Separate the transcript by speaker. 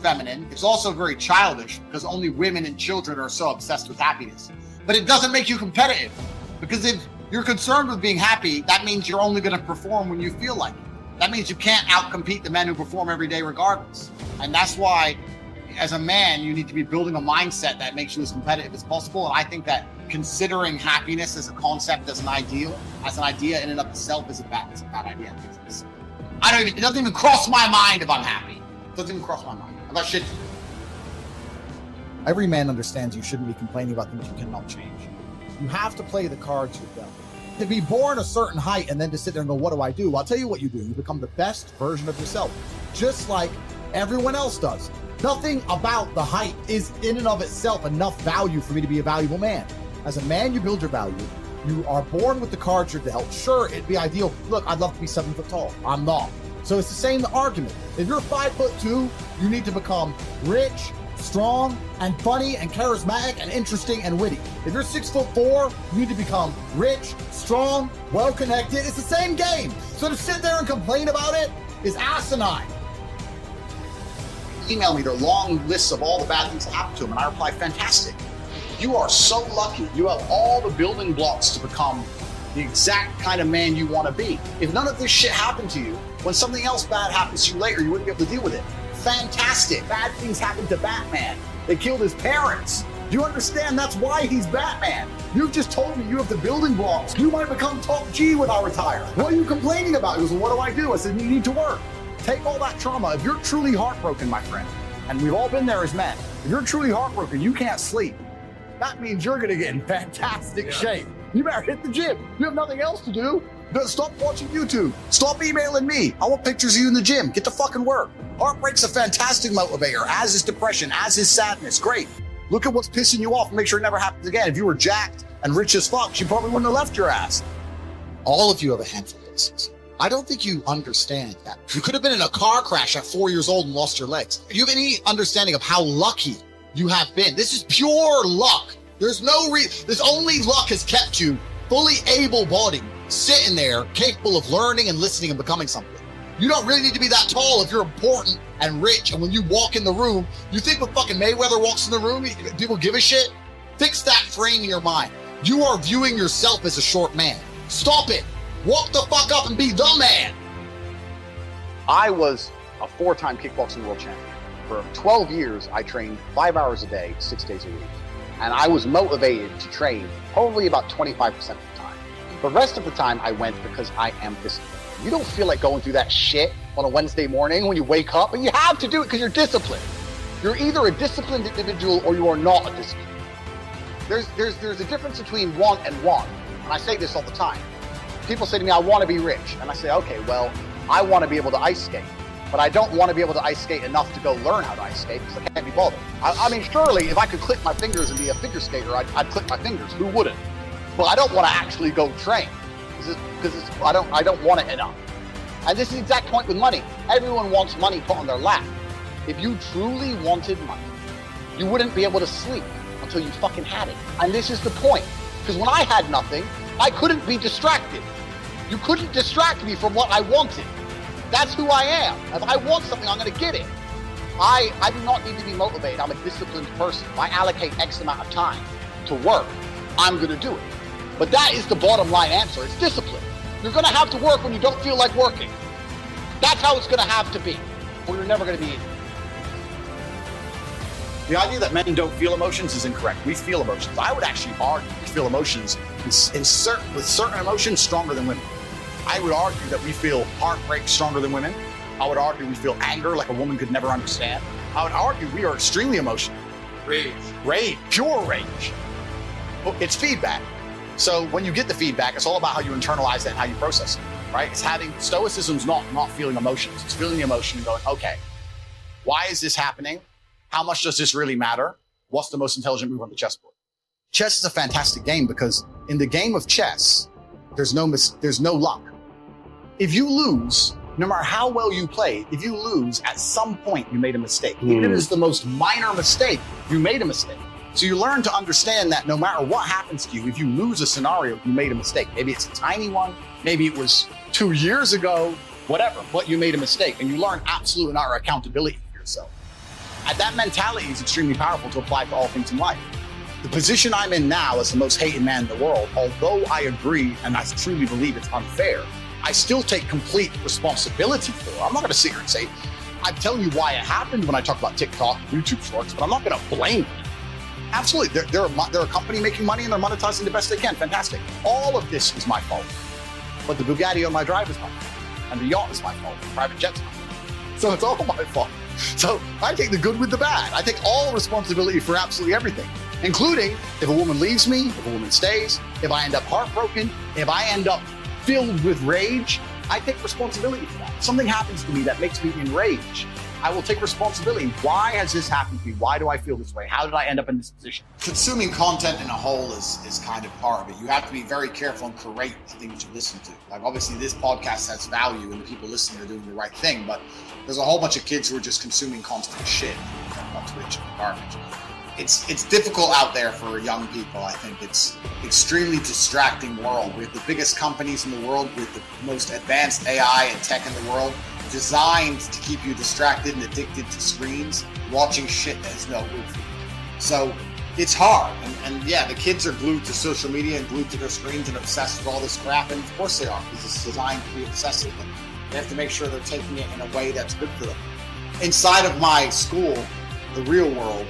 Speaker 1: feminine. It's also very childish because only women and children are so obsessed with happiness. But it doesn't make you competitive, because if you're concerned with being happy, that means you're only going to perform when you feel like it. That means you can't outcompete the men who perform every day regardless. And that's why, as a man, you need to be building a mindset that makes you as competitive as possible. And I think that considering happiness as a concept, as an idea in and of itself is a bad idea. It doesn't even cross my mind if I'm happy. It doesn't even cross my mind. I'm not shit.
Speaker 2: Every man understands you shouldn't be complaining about things you cannot change. You have to play the cards you're dealt. To be born a certain height and then to sit there and go, what do I do? Well, I'll tell you what you do. You become the best version of yourself, just like everyone else does. Nothing about the height is in and of itself enough value for me to be a valuable man. As a man, you build your value. You are born with the cards you're dealt. Sure, it'd be ideal. Look, I'd love to be 7 foot tall. I'm not. So it's the same argument. If you're 5'2", you need to become rich, strong, and funny, and charismatic, and interesting, and witty. If you're 6'4", you need to become rich, strong, well-connected. It's the same game. So to sit there and complain about it is asinine.
Speaker 1: Email me their long lists of all the bad things that happened to them, and I reply, fantastic. You are so lucky. You have all the building blocks to become the exact kind of man you want to be. If none of this shit happened to you, when something else bad happens to you later, you wouldn't be able to deal with it. Fantastic. Bad things happened to Batman. They killed his parents. Do you understand? That's why he's Batman. You've just told me you have the building blocks. You might become top G when I retire. What are you complaining about? He goes, well, what do I do? I said, you need to work. Take all that trauma. If you're truly heartbroken, my friend, and we've all been there as men, if you're truly heartbroken, you can't sleep. That means you're going to get in fantastic shape. You better hit the gym. You have nothing else to do. Stop watching YouTube. Stop emailing me. I want pictures of you in the gym. Get to fucking work. Heartbreak's a fantastic motivator, as is depression, as is sadness. Great. Look at what's pissing you off and make sure it never happens again. If you were jacked and rich as fuck, you probably wouldn't have left your ass.
Speaker 2: All of you have a handful of blessings. I don't think you understand that. You could have been in a car crash at 4 years old and lost your legs. Do you have any understanding of how lucky you have been? This is pure luck. There's only luck has kept you fully able-bodied, sitting there, capable of learning and listening and becoming something. You don't really need to be that tall if you're important and rich. And when you walk in the room, you think when fucking Mayweather walks in the room, people give a shit? Fix that frame in your mind. You are viewing yourself as a short man. Stop it. Walk the fuck up and be the man.
Speaker 1: I was a 4-time kickboxing world champion. For 12 years, I trained 5 hours a day, 6 days a week. And I was motivated to train probably about 25% of the time. The rest of the time I went because I am disciplined. You don't feel like going through that shit on a Wednesday morning when you wake up, but you have to do it because you're disciplined. You're either a disciplined individual or you are not a disciplined. There's a difference between want and want. And I say this all the time. People say to me, I want to be rich. And I say, okay, well, I want to be able to ice skate. But I don't want to be able to ice skate enough to go learn how to ice skate because I can't be bothered. I mean, surely if I could click my fingers and be a figure skater, I'd click my fingers. Who wouldn't? But I don't want to actually go train because I don't want it enough. And this is the exact point with money. Everyone wants money put on their lap. If you truly wanted money, you wouldn't be able to sleep until you fucking had it. And this is the point. Because when I had nothing, I couldn't be distracted. You couldn't distract me from what I wanted. That's who I am. If I want something, I'm going to get it. I do not need to be motivated. I'm a disciplined person. If I allocate X amount of time to work, I'm going to do it. But that is the bottom line answer. It's discipline. You're going to have to work when you don't feel like working. That's how it's going to have to be, or you're never going to be in it. The idea that men don't feel emotions is incorrect. We feel emotions. I would actually argue we feel emotions with certain emotions stronger than women. I would argue that we feel heartbreak stronger than women. I would argue we feel anger like a woman could never understand. I would argue we are extremely emotional. Rage, pure rage. It's feedback. So when you get the feedback, it's all about how you internalize it and how you process it, right? It's having, stoicism's not feeling emotions. It's feeling the emotion and going, okay, why is this happening? How much does this really matter? What's the most intelligent move on the chessboard? Chess is a fantastic game because in the game of chess, there's no luck. If you lose, no matter how well you play, if you lose, at some point you made a mistake. Even if it's the most minor mistake, you made a mistake. So you learn to understand that no matter what happens to you, if you lose a scenario, you made a mistake. Maybe it's a tiny one, maybe it was 2 years ago, whatever, but you made a mistake. And you learn absolute and utter accountability for yourself. That mentality is extremely powerful to apply to all things in life. The position I'm in now as the most hated man in the world, although I agree and I truly believe it's unfair, I still take complete responsibility for it. I'm not going to sit here and say, I'm telling you why it happened when I talk about TikTok, YouTube Shorts, but I'm not going to blame them. Absolutely, they're a company making money and they're monetizing the best they can. Fantastic. All of this is my fault. But the Bugatti on my drive is my fault. And the yacht is my fault. The private jet's my fault. So it's all my fault. So I take the good with the bad. I take all responsibility for absolutely everything, including if a woman leaves me, if a woman stays, if I end up heartbroken, if I end up filled with rage, I take responsibility for that. If something happens to me that makes me enraged, I will take responsibility. Why has this happened to me? Why do I feel this way? How did I end up in this position?
Speaker 2: Consuming content in a whole is kind of part of it. You have to be very careful and curate the things you listen to. Like obviously this podcast has value and the people listening are doing the right thing, but there's a whole bunch of kids who are just consuming constant shit on Twitch and garbage. It's difficult out there for young people. I think it's extremely distracting world. We have the biggest companies in the world with the most advanced AI and tech in the world, designed to keep you distracted and addicted to screens, watching shit that is no good for you. So it's hard. And yeah, the kids are glued to social media and glued to their screens and obsessed with all this crap. And of course they are, because it's designed to be obsessive. And they have to make sure they're taking it in a way that's good for them. Inside of my school, the real world,